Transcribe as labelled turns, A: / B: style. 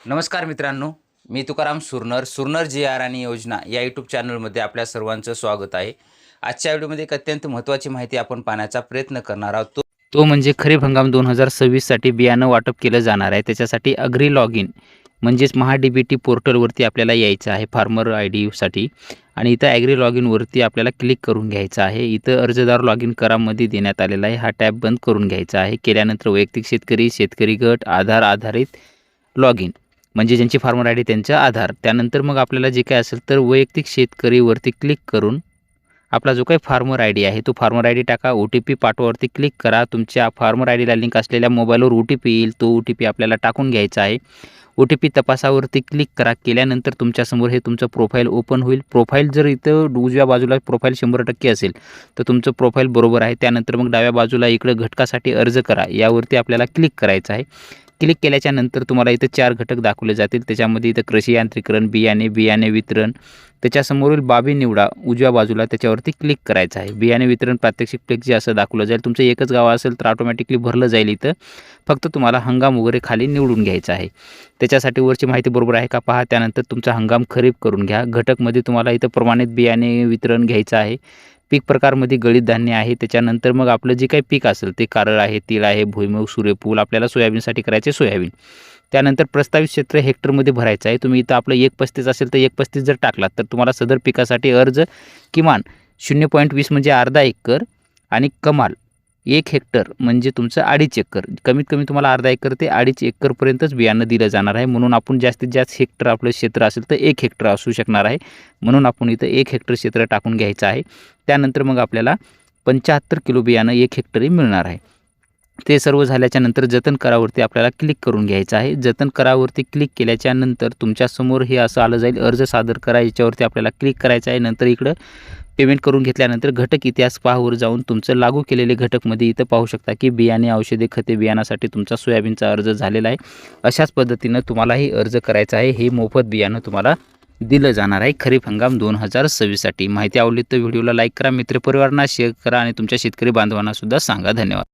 A: नमस्कार मित्रांनो, मी तुकाराम सुरनर जी आर आणि योजना या यूट्यूब चॅनलमध्ये आपल्या सर्वांचं स्वागत आहे। आजच्या व्हिडिओमध्ये एक अत्यंत महत्त्वाची माहिती आपण पाहण्याचा प्रयत्न करणार आहोत। तो म्हणजे खरीप हंगाम 2026 साठी बियाणं वाटप केलं जाणार आहे। त्याच्यासाठी अग्री लॉग इन म्हणजेच महाडीबीटी पोर्टलवरती आपल्याला यायचं आहे फार्मर आय डीसाठी आणि इथं ॲग्री लॉग इनवरती आपल्याला क्लिक करून घ्यायचं आहे। इथं अर्जदार लॉग इन करामध्ये देण्यात आलेला आहे। हा टॅब बंद करून घ्यायचा आहे। केल्यानंतर वैयक्तिक शेतकरी, शेतकरी गट, आधार आधारित लॉग इन म्हणजे ज्यांची फार्मर आय डी त्यांचा आधार। त्यानंतर मग आपल्याला जे काय असेल तर वैयक्तिक शेतकरीवरती क्लिक करून आपला जो काही फार्मर आय डी आहे तो फार्मर आय डी टाका। OTP पाठवावरती क्लिक करा। तुमच्या फार्मर आय डीला लिंक असलेल्या मोबाईलवर OTP येईल, तो OTP आपल्याला टाकून घ्यायचा आहे। OTP तपासावरती क्लिक करा। केल्यानंतर तुमच्यासमोर हे तुमचं प्रोफाईल ओपन होईल। प्रोफाईल जर इथं उजव्या बाजूला प्रोफाईल 100% असेल तर तुमचं प्रोफाईल बरोबर आहे। त्यानंतर मग डाव्या बाजूला इकडे घटकासाठी अर्ज करा यावरती आपल्याला क्लिक करायचं आहे। क्लिक केल्याच्या नंतर तुम्हाला इथं 4 घटक दाखवले जातील। त्याच्यामध्ये इथं कृषी यांत्रिकरण, बियाणे वितरण, त्याच्यासमोरील बाबी निवडा उजव्या बाजूला, त्याच्यावरती क्लिक करायचं आहे। बियाणे वितरण प्रात्यक्षिक फ्लेक्सी असं दाखवलं जाईल। तुमचं एकच गाव असेल तर ऑटोमॅटिकली भरलं जाईल। इथं फक्त तुम्हाला हंगाम वगैरे खाली निवडून घ्यायचं आहे। त्याच्यासाठी वरची माहिती बरोबर आहे का पहा। त्यानंतर तुमचा हंगाम खरीप करून घ्या। घटकमध्ये तुम्हाला इथं प्रमाणित बियाणे वितरण घ्यायचं आहे। पीक प्रकारमध्ये गळीत धान्य आहे। त्याच्यानंतर मग आपलं जे काही पीक असेल ते कारळ आहे, तीळ आहे, भुईमूग, सूर्यफूल, आपल्याला सोयाबीनसाठी करायचे सोयाबीन। त्यानंतर प्रस्तावित क्षेत्र हेक्टरमध्ये भरायचं आहे। तुम्ही इथं आपलं 1.35 असेल तर 1.35 जर टाकलात तर तुम्हाला सदर पिकासाठी अर्ज किमान 0.20 म्हणजे अर्धा एकर आणि कमाल 1 हेक्टर म्हणजे तुमचं 2.5 एकर, कमीत कमी तुम्हाला अर्धा एकर ते 2.5 एकरपर्यंतच बियाणं दिलं जाणार आहे। म्हणून आपण जास्तीत जास्त हेक्टर आपलं क्षेत्र असेल तर 1 हेक्टर असू शकणार आहे। म्हणून आपण इथं 1 हेक्टर क्षेत्र टाकून घ्यायचं आहे। त्यानंतर मग आपल्याला 75 किलो बियाणं 1 हेक्टरी मिळणार आहे। ते सर्व झाल्याच्या नंतर जतन करावरती आपल्याला क्लिक करून घ्यायचं आहे। जतन करावरती क्लिक केल्याच्या नंतर तुमच्यासमोर हे असं आलं जाईल, अर्ज सादर करा, याच्यावरती आपल्याला क्लिक करायचं आहे। नंतर इकडं पेमेंट करून घेतल्यानंतर घटक इतिहास पाहावर जाऊन तुमचं लागू केलेले घटकमध्ये इथं पाहू शकता की बियाणे, औषधे, खते बियाणासाठी तुमचा सोयाबीनचा अर्ज झालेला आहे। अशाच पद्धतीनं तुम्हालाही अर्ज करायचा आहे। हे मोफत बियाणं तुम्हाला दिलं जाणार आहे खरीप हंगाम 2026 साठी। माहिती आवडली तर व्हिडिओला लाईक करा, मित्रपरिवारांना शेअर करा आणि तुमच्या शेतकरी बांधवांना सुद्धा सांगा। धन्यवाद।